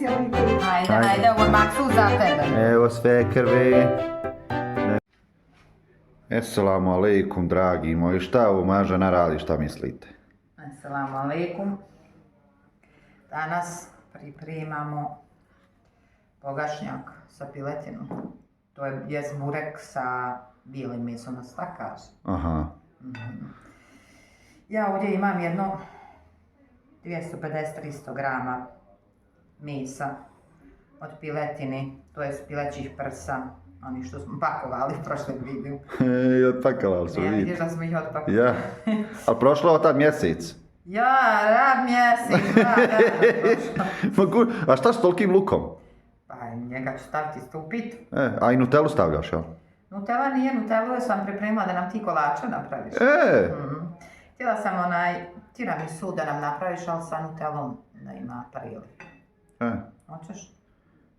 cijeli krug. Ajde, ovo je maksu za tebe. Evo sve krvi. Assalamu alaikum, dragi moji. Šta ovo Mažana radi, šta mislite? Assalamu alaikum. Danas pripremamo pogašnjak sa piletinom. To je burek sa bijelim mesom na stakaž. Aha. Ja ovdje imam jedno 250-300 grama mesa od piletine, to je pilećih prsa, oni što smo pakovali u prošlom videu. I otpakovali su, Ja vidite. vidiš da smo ih otpakovali. Ja. Ali prošlo od tad mjesec. Ja, rad mjesec, prošlo. A šta s tolikim lukom? Pa njega ću staviti stupit. A i Nutellu stavljaš, jel? Nutella nije, Nutellu sam pripremila da nam ti kolače napraviš. Htjela sam tiramisu da nam napraviš, ali sa Nutellom da ima prili. Hoćeš?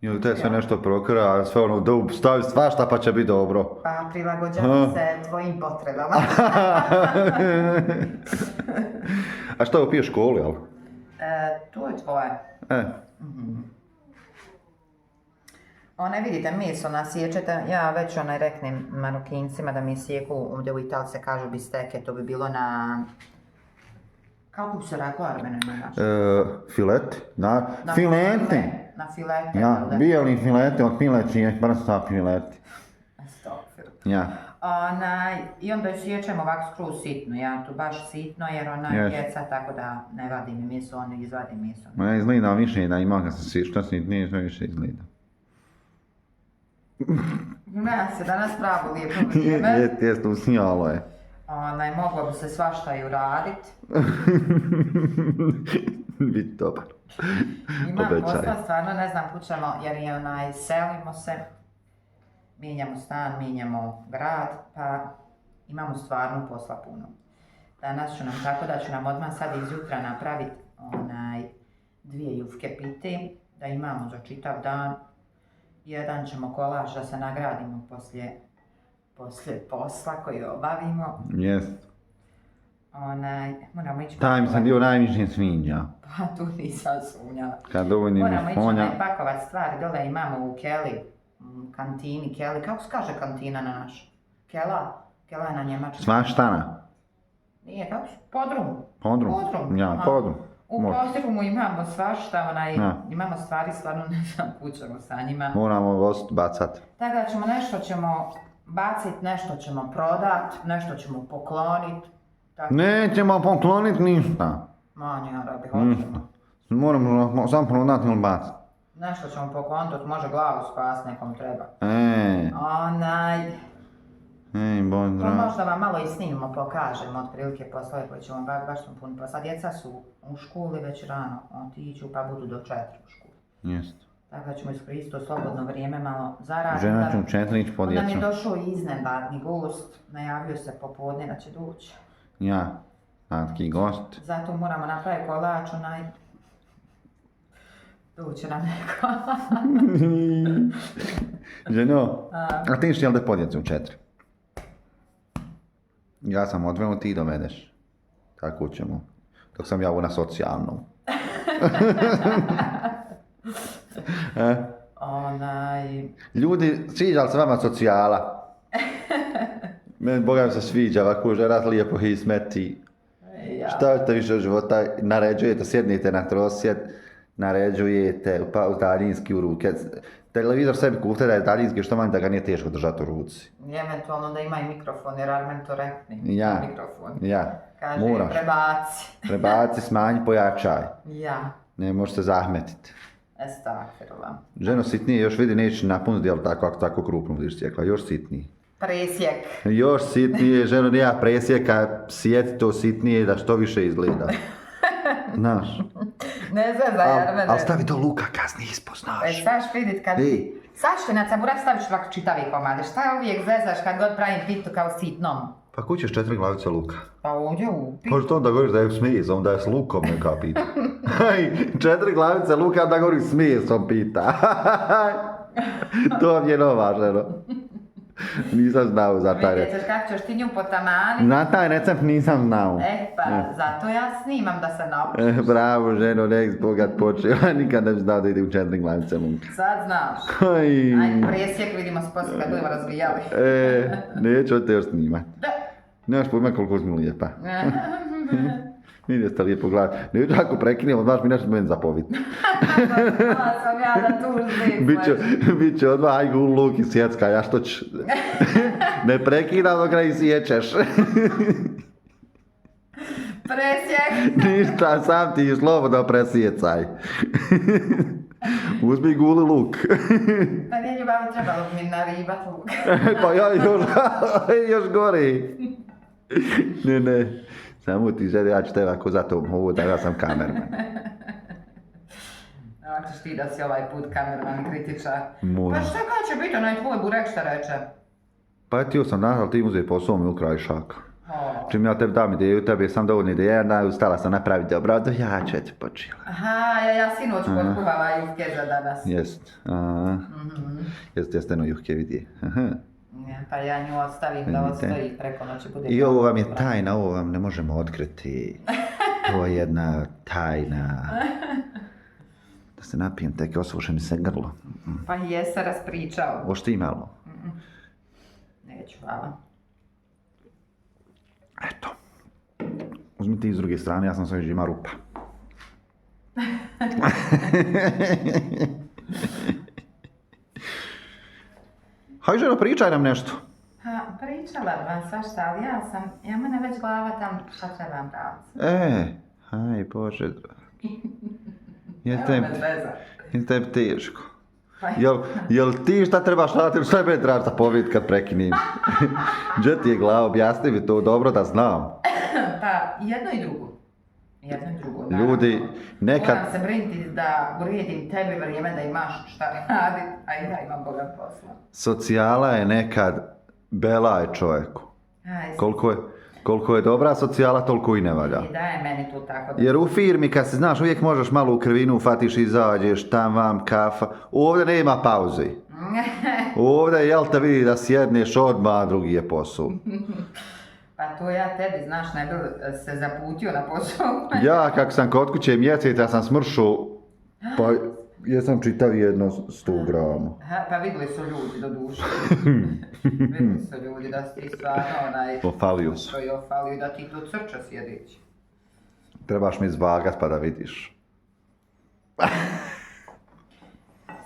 Ili te sve nešto prokra, a sve ono da stavi svašta pa će biti dobro. Pa prilagođavam se tvojim potrebama. A šta ovo piješ kolu, jel? To je tvoje. One vidite, meso nasiječete, ja već reknem Marokincima da mi sjeku, ovdje u Italiji se kažu bisteke, to bi bilo na... Kako bi se reklo armene na naš? Fileti? Na filete. Na filete. Ja, bijeli filete od pilećih prsa fileti. Stopfir. Ja. I onda ju siječem ovako skroz sitno, ja tu baš sitno jer ona djeca tako da ne vadim meso, on izvadi meso. Ma izgleda više da ima kad se što sitnije, što više izgleda. Ne, se danas pravo lijepo vrijeme. Jest, usnijalo je. Moglo bi se svašta i uradit. Biti dobar. Imam posla, stvarno ne znam kućemo jer je selimo se. Mijenjamo stan, mijenjamo grad, pa imamo stvarno posla puno. Danas ću nam tako da ću nam odmah sad izjutra napraviti 2 jufke pite, da imamo za čitav dan. Jedan ćemo kolač da se nagradimo poslije posla koji obavimo. Jest. Moramo ići... Taj mi sam bio najviše svinja. Pa tu nisam sumnjala. Kad dovoljno Moramo ići konja. pakovat stvari, dole imamo u Keli, kantini, Keli, kako se kaže kantina na naš? Kela? Kela je na njemačkom. Svaštana. Nije, kako se? Podrum. Podrum? Ja, podrum. U podrumu imamo svašta, imamo stvari, stvarno ne znam kućemo sa njima. Moramo voziti, bacat. Tako da ćemo nešto bacit, nešto ćemo prodat, nešto ćemo poklonit. Nećemo poklonit ništa. Manja, rabi, hoćemo. Moramo samo prodat ili bacit. Nešto ćemo poklonit, može glavu spas, nekom treba. Bondra. Možda vam malo i snimimo, pokažemo otprilike poslove koje ćemo baš smo puni posla. Djeca su u školi već rano otiću pa budu do 4 u školi. Jest. Tako da ćemo iskoristiti slobodno vrijeme malo zaraditi. Žena ću 4 ići po djecu. Onda mi je došao iznenadni gost, najavio se popodne da će doći. Ja, taki gost. Zato moramo napraviti kolač, doći nam neko. Ženo, a ti išli jel da po djecu 4? Ja sam odveo, ti dovedeš. Tako ćemo. Dok sam ja ovo na socijalnom. Ljudi, sviđa li se vama socijala? Meni Boga mi se sviđa, ovako žena lijepo ih smeti. Šta ćete više od života? Naređujete, sjednite na trosjed, naređujete u daljinski u ruke. Televizor sebi kupite da je daljinski što manje da ga nije teško držati u ruci. Eventualno da ima i mikrofon, jer Armen to rekne. Mikrofon. Kaže, prebaci. Prebaci, smanji, pojačaj. Ne možeš se zahmetiti. Estakfirullah. Ženo sitnije, još vidi neće napuniti, jel tako, ako tako krupno vidiš sjekla, još sitnije. Presjek. Još sitnije, ženo nema presjeka, sjeti to sitnije da što više izgleda. Znaš. Ne zezaj, Armene. Ali stavi to luka kasnije ispod, znaš. Saš vidit kad ti... Sašto na caburak staviš ovako čitavi komade, šta uvijek zezaš kad god pravim pitu kao sitnom? Pa kućeš 4 glavice luka. Pa ovdje u pitu. Možeš to onda govoriš da je smijesom, da je s lukom neka pita. 4 glavice luka da govoriš smijesom pita. To vam je nova, ženo. Nisam znao za taj recept. Vidjet ćeš kako ćeš ti nju potamaniti. Na taj recept nisam znao. Zato ja snimam da se naučiš. Bravo, ženo, nek bogat počeo. Nikad ne bi znao da ide u 4 glavice lunke. Sad znaš. Aj. Ajde, presjek, vidimo se poslije kad budemo razvijali. Neću te još snimat. Da. Nemaš pojma koliko si mi lijepa. Vidio ste lijepo gledati. Neću ako prekinemo, znaš mi nešto meni zapoviti. Hvala sam ja da tu uzim. Biće odmah, aj gul luk i sjecka, ja što ću. Ne prekinam dok ne isječeš. Presjek. Ništa, sam ti slobodno presjecaj. Uzmi guli luk. Pa nije ljubavi trebalo mi naribat luk. Pa ja još gori. Ne. Samo ti želi, ja ću tebe ako zato mogu da ja sam kamerman. Hoćeš ti da si ovaj put kamerman kritičar. Može. Pa šta kad će biti onaj tvoj burek šta reče? Pa htio sam danas, ali ti uzeti posao mi ukraj šaka. Čim ja tebi dam ideju, tebi sam dovoljno ideja, ustala sam napraviti dobro, da ja ću ti počela. Aha, ja sinoć potkuvala juhke za danas. Jest, jeste no juhke vidi. Pa ja nju ostavim da odstoji preko noći bude. I ovo vam je tajna, ovo vam ne možemo otkriti. To je jedna tajna. Da se napijem, tek osvuše mi se grlo. Pa jesi raspričao. Oš ti malo? Neću, hvala. Eto. Uzmi ti iz druge strane, ja sam sve žima rupa. Hajde ženo, pričaj nam nešto. Ha, pričala bi vam svašta, ali ja mene već glava tam šta trebam praviti. Aj Bože dragi. Je tebi teško. Jel ti šta trebaš raditi, šta me trebaš zapovijeti kad prekinim? Gdje ti je glava, objasni mi to dobro da znam. Pa jedno i drugo. Ljudi, nekad... Moram se brinuti da uredim tebi vrijeme da imaš šta radit, a ja imam boga posla. Socijala je nekad bela je čovjeku. Koliko je dobra socijala, toliko i ne valja. I daje meni tu tako da... Jer u firmi kad se znaš, uvijek možeš malo u krvinu, fatiš, izađeš, tam vam kafa. Ovdje nema pauzi. Ovdje, jel te vidi da sjedneš odmah, a drugi je posao. Pa to ja tebi, znaš, ne bi se zaputio na posao. Ja, kak sam kod kuće mjeseca, sam smršao, pa jesam čitav jedno 100 grama. Pa vidjeli su ljudi do duše. Vidjeli su ljudi da si ti stvarno Ofaliju su. Što je ofaliju, da ti tu crča sjedići. Trebaš mi zvagat pa da vidiš.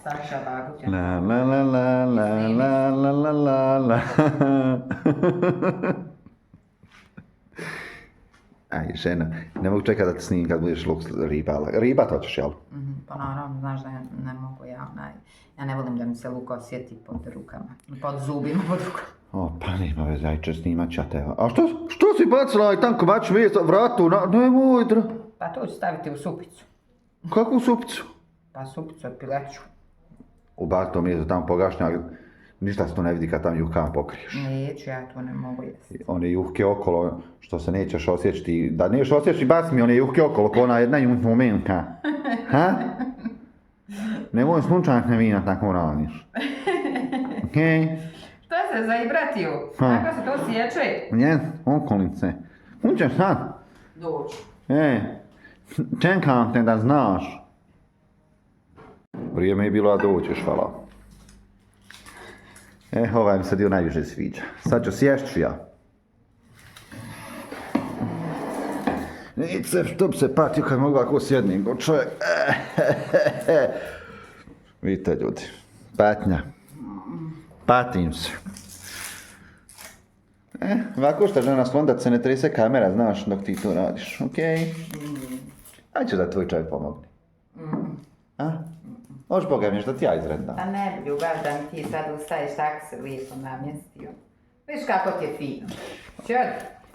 Saša Baguća. La la la la la la la la la. Aj, žena, ne mogu čekati da te snimim kad budeš luk ribala. Ribat hoćeš, jel? Pa naravno, znaš da ne mogu ja ne volim da mi se luk osjeti pod rukama, pod zubima, pod rukama. O, pa nema veze, ajče snimat ću te. A što si bacila ovaj tanko mač mjesto, vratu, nemoj, Pa to ću staviti u supicu. Kakvu supicu? Pa supicu od pileću. Ubaci to mjesto tamo pogašnjak, ništa se to ne vidi kad tam juhkama pokriješ. Neću, ja to ne mogu jesti. One juhke okolo, što se nećeš osjećati, da nećeš osjećati, baci mi one juhke okolo, ko ona jedna momentka. Ha? Nemoj sunčanak vina tako radiš. Okej? Što se zaibratio? Kako se to sječe? Njen, okolice. Kud ćeš sad? Doći. Čekam te da znaš. Vrijeme je bilo da dođeš, hvala. Ovaj mi se dio najviše sviđa. Sad ću sješću ja. Nič se, što bi se patio kad mogu ako sjednim go čovjek. Vidite ljudi, patnja. Patim se. Ovako što žena sklon da se ne trese kamera, znaš, dok ti to radiš, okej? Ajde ću da tvoj čovjek pomogne. Možeš Boga mi što ti ja izredam. Pa ne bi ljubav da mi ti sad ustaješ tako se lijepo namjestio. Viš kako ti je fino. Čuj.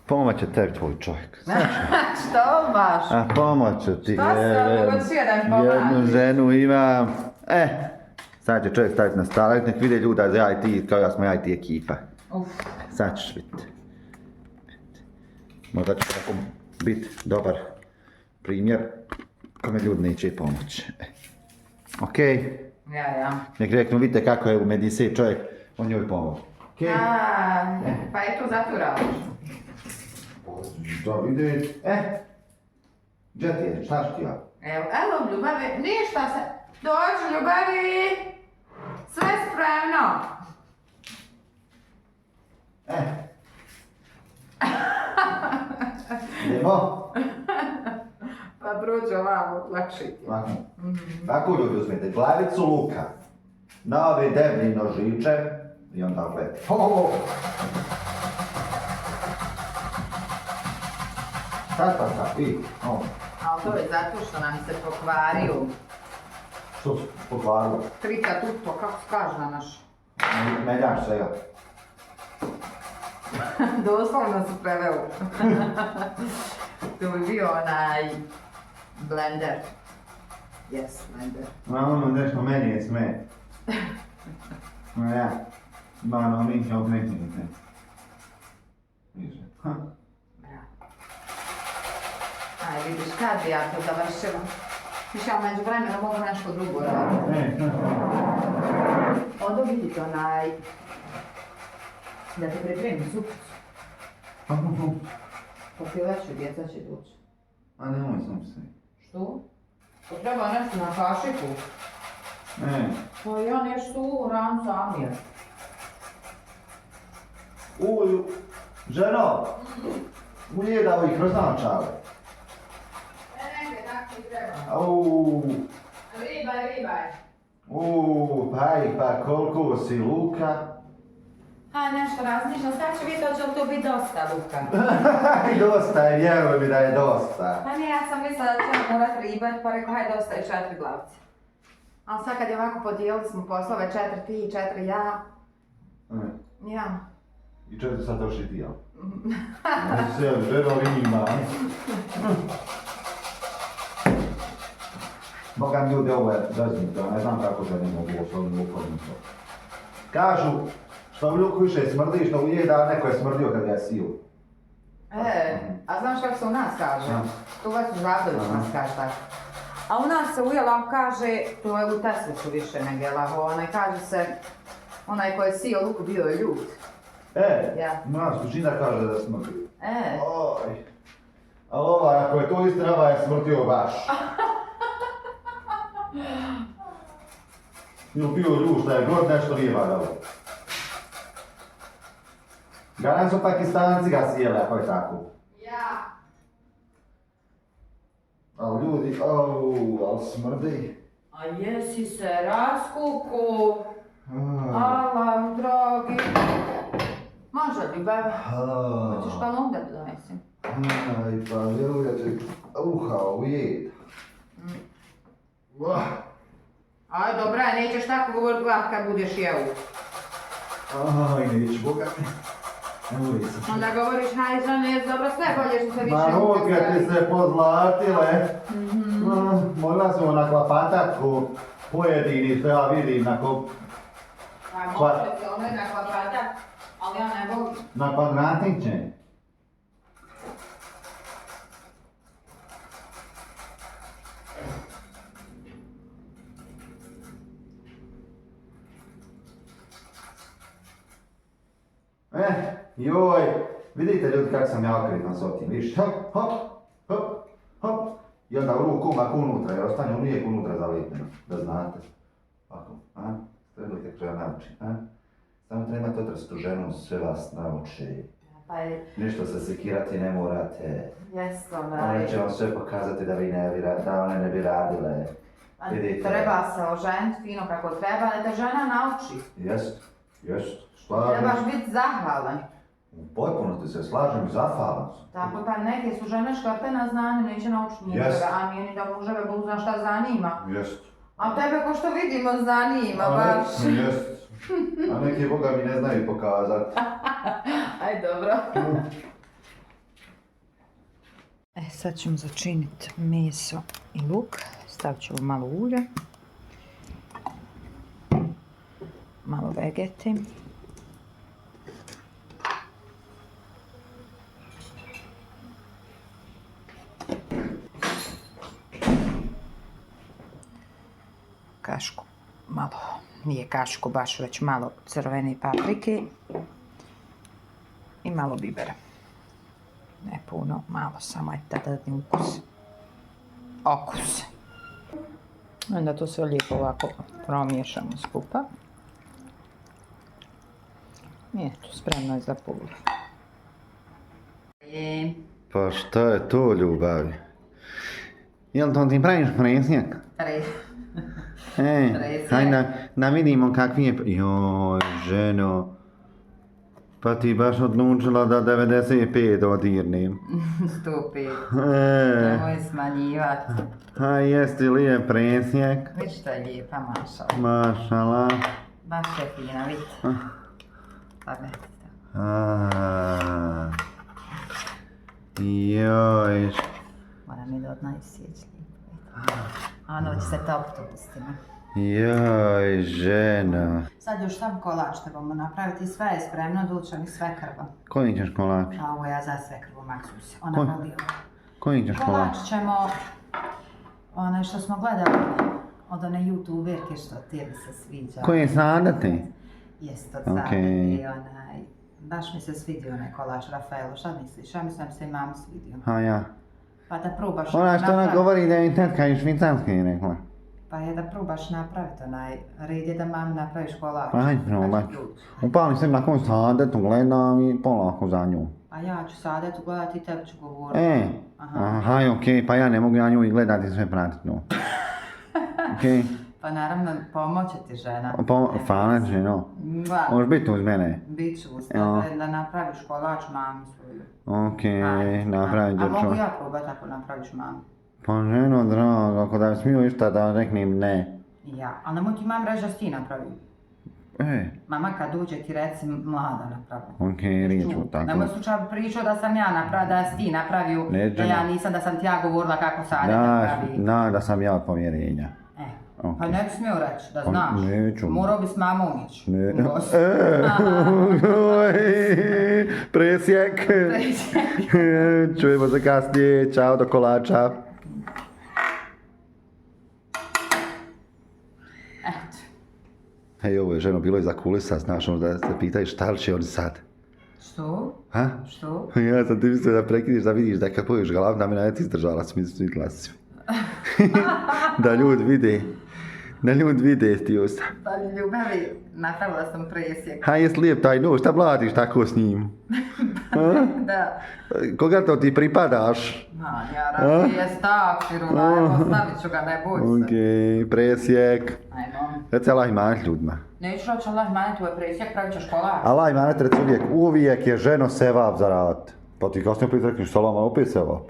Pomoć će tebi tvoj čovjek. Što baš? Pomoć ću ti. Što se odlučio da mi pomažeš? Jednu ženu imam. Sad će čovjek staviti na stalak, nek vide ljuda za ja i ti, kao ja smo IT ekipa. Sad ćeš vidjeti. Možda će tako biti dobar primjer kome ljudi neće pomoći. Okej? Ja. Nek reknu, vidite kako je u medicini čovjek, on njoj pomoći. Okej. Pa je to zato radiš. Da vidi. Gdje ti je? Šta ću ti ja? Evo ljubavi, ništa se... Dođi ljubavi! Sve spremno! Idemo? Pa prođe ovamo, lakše ti. Tako ljudi uzmete glavicu luka, na ove debni nožiće i onda gledajte. Sad, i ovo. Ali to je zato što nam se pokvario. Što se pokvarilo? Trika tutto, kako se kaže na naš? Meljač svega. Doslovno se preveo. To bi bio onaj... blender. Yes, blender. Ono nešto meni je sme. No ja. Ono mi ovdje nekaj. Više. Aj, vidiš, kad bi ja to završila? Više, ali među vremenom mogu nešto drugo raditi. Onda vidite onaj... Da te pripremim supicu. Popivaću, djeca će doći. A nemoj sam se. Što? To treba nešto na kašiku. Pa ja nešto u rancu Amir. Uju, ženo, ujedavo ih kroz naočale. Neke, tako ti treba. Auuu. Ribaj. Pa koliko si luka. A nešto razmišljam, sad ću vidjeti hoće li to biti dosta luka. Dosta je, vjeruj mi da je dosta. Pa nije, ja sam mislila da ćemo morat ribat, pa rekao hajde dosta je 4 glavce. Ali sad kad je ovako podijelili smo poslove, 4 ti i 4 ja. Ja. I 4 sad još i ti, jel? Sve, ženo ima. Bogam ljudi, ovo je bezmitno, ne znam kako se ne mogu osobno uformiti. Kažu, što u ljuku više smrdi, što ujeda, neko je smrdio kad ga je sio. A znaš kako se u nas kaže? Tu vas u Žavdović nas kaže tako. A u nas se ujela kaže, to je u Tesliću više nego je kaže se, onaj koji je sio luku bio je ljut. Nas kućina kaže da smrdi. Oj. Ali ovaj, ako je to istina, ovaj je smrtio baš. Ili bio ljut, šta je god nešto nije vagalo. Garan su Pakistanci ga sjele, ako je tako. Ja. Ali ljudi, ali smrdi. A jesi se raskuku? Alam, drogi. Može ljubav. Hoćeš pa onda da donesim? Aj, pa vjeruj da će ujed. Aj, dobra, nećeš tako govorit kad budeš jeo. Aj, neću, Boga mi. Onda govoriš, haj žene, dobro, sve bolje što se više Ma ruke ti se pozlatile. Mogla sam na klapatatku pojedini, što ja vidim na kop... Može se ono na klapatak, ali ja ne volim. Na kvadratniće. Joj, vidite ljudi kako sam ja okretan s otim, viš, hop. I onda u ruku mak unutra, jer ostane uvijek unutra zalijepljeno, da znate. Ovako, trebate treba naučiti, Samo trebate otrati tu ženu, sve vas nauči. Ništa se sekirati ne morate. One će vam sve pokazati da one ne bi radile. Vidite. Treba se oženiti fino kako treba, da te žena nauči. Jest. Trebaš biti zahvalan. U potpunosti se slažem i zahvalan sam. Tako pa neke su žene škrte na znanje, neće naučiti muževe, a nije ni da muževe Bog zna šta zanima. Jest. A tebe ko što vidimo zanima baš. Jest. A neki Boga mi ne znaju pokazati. Aj dobro. Sad ćemo začiniti meso i luk. Stavit ću malo ulja. Malo vegete. Kašku malo, nije kašku baš, već malo crvene paprike i malo bibera. Ne puno, malo, samo je dodatni ukus. Okus. Onda to sve lijepo ovako promiješamo skupa. I eto, spremno je za pulu. Pa šta je to, ljubavi? Jel to ti praviš presjek? Haj da vidimo kakvi je... Joj, ženo. Pa ti baš odlučila da 95 odirnem. 105. Nemoj smanjivat. Haj, jesi lijep presjek? Viš što je lijepa, mašala. Mašala. Baš je fina, vidite. Pa gledajte to. Joj. Moram je dot najsjeći. Ono će se topiti u ustima. Joj, žena. Sad još sam kolač trebamo napraviti, sve je spremno, Dulčan i sve krva. Koji ćeš kolač? A ovo ja za sve krvu Maksus. Ona voli ovo. Koji ćeš kolač? Kolač ćemo, onaj što smo gledali od one youtuberke što tebi se sviđa. Koji je sadati? Jest od sadati, onaj. Baš mi se svidio onaj kolač, Rafaelo, šta misliš? Ja mislim da se i mami svidio. A ja. Pa da probaš Ona što ona govori da je tetka iz Švicarske je rekla. Pa je da probaš napraviti onaj, red je da mami napraviš kolač. Ajde probaj. Upali se na koju sadetu gledam i polako za nju. A ja ću sadetu gledati i tebi ću govoriti. Aha, okej, pa ja ne mogu ja nju i gledati sve pratiti nju. Okej. Pa naravno, pomoće ti žena. Hvala ženo. Možeš biti uz mene. Bit ću uz tebe da napraviš kolač mami svoju. Okej, napravit ću. A mogu ja probati ako napraviš mami? Pa ženo draga, ako da smiju išta da reknem ne. Ja, ali nemoj ti mam reći da si ti napravio. Mama kad dođe ti reci mlada napravila. Okej, riječ tako. Nemoj slučajno pričao da sam ja napravila, da si ti napravio, da ja nisam, da sam ti ja govorila kako sad napravi. Da sam ja od povjerenja. Pa ne bi smio reći, da znaš. Neću. Morao bi s mamom ići. Presjek. Čujemo se kasnije, čao do kolača. Hej, ovo je ženo bilo iza kulisa, znaš, da se pitaj šta li će oni sad. Što? Ha? Što? Ja sam ti mislio da prekidiš, da vidiš da kad poješ glavu, da mi na ti izdržala svi glasima. Da ljudi vide. Da ljudi vide ti usta. Pa ljubavi, napravila sam presjek. Ha, jes lijep taj nož, šta bladiš tako s njim? Da. Koga to ti pripadaš? Ja radim je stakširu, evo, stavit ću ga, ne boj se. Okej, presjek. Ajmo. Reci Allah imanet ljudima. Neću reći Allah imanet, ovo je presjek, pravit ćeš kolač. Allah imanet reci uvijek je ženo sevap za rad. Pa ti kasnije opet rekneš salama, opet sevap.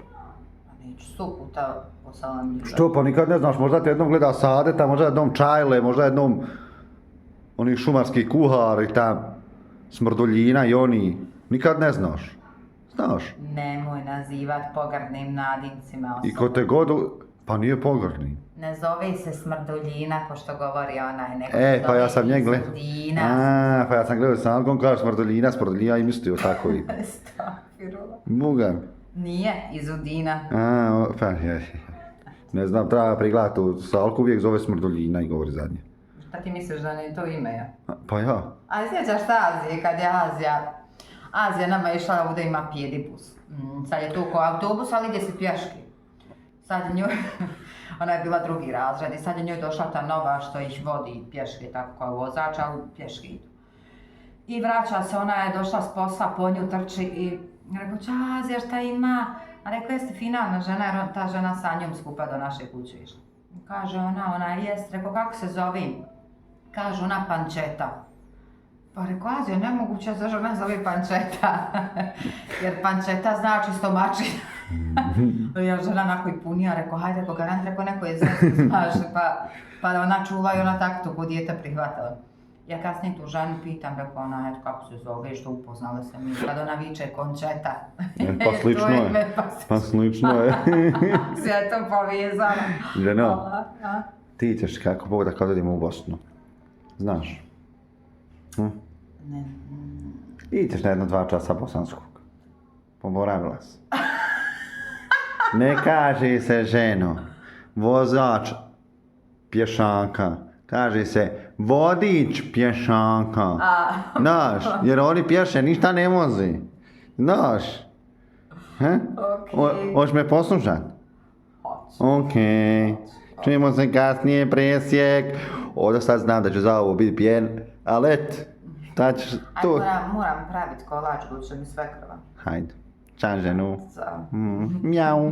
Neću 100 puta po salam ljubav. Što, pa nikad ne znaš, možda te jednom gleda sadeta, možda jednom čajle, možda jednom onih šumarskih kuhari tam, smrduljina i oni. Nikad ne znaš. Znaš. Nemoj nazivat pogrdnim nadimcima osoba. I ko te god... Pa nije pogrdni. Ne zove se smrduljina, ko što govori onaj, neko pa ja sam njeg gledao. Izudina. Pa ja sam gledao sam, on kaže smrduljina i mislio tako i... Stakfirullah. Mugan. Nije, Izudina. Pa ne znam, treba prigledati u salku, uvijek zove smrduljina i govori zadnje. Šta ti misliš da je to ime ja? Pa ja. A sjećaš šta Azije, kad je Azija nama je išla ovdje ima pjedibus. Sad je tu ko autobus, ali ide se pješki. Sad je njoj, ona je bila drugi razred i sad je njoj došla ta nova što ih vodi pješke, tako kao vozač, ali pješke idu. I vraća se, ona je došla s posla, po nju trči i rekao, Azija šta ima? A rekao, jeste finalna žena, jer ta žena sa njom skupa do naše kuće išla. Kaže ona jest, rekao, kako se zovem? Kaže ona Pančeta. Pa rekao, Azija, nemoguće da žena zove Pančeta. Jer Pančeta znači stomačina. Ja žena onako i punija, rekao, hajde, rekao, garant, rekao, neko je zvezda smaže, pa ona čula i ona tako to ko dijete prihvatila. Ja kasnije tu ženu pitam, rekao ona, eto, kako se zove, što upoznala se mi, kad ona viče Končeta. Pa slično je. Pa slično je. Sve to povezano. Ženo, ti ćeš kako Bog da kad odemo u Bosnu. Znaš? Ne. Ideš na 1-2 časa bosanskog. Poboravila se. Ne kaže se ženo, vozač pješaka Kaže se vodič pješaka. Znaš, jer oni pješe, ništa ne vozi. Znaš. Hoćeš me poslušat? Hoću. Ok. Čujemo se kasnije, presjek. Ovdje sad znam da će za ovo biti pjen, ali et, šta ćeš tu? Moram praviti kolač, budući mi sve krva. Hajde. Ča ženu. Za. Mjau.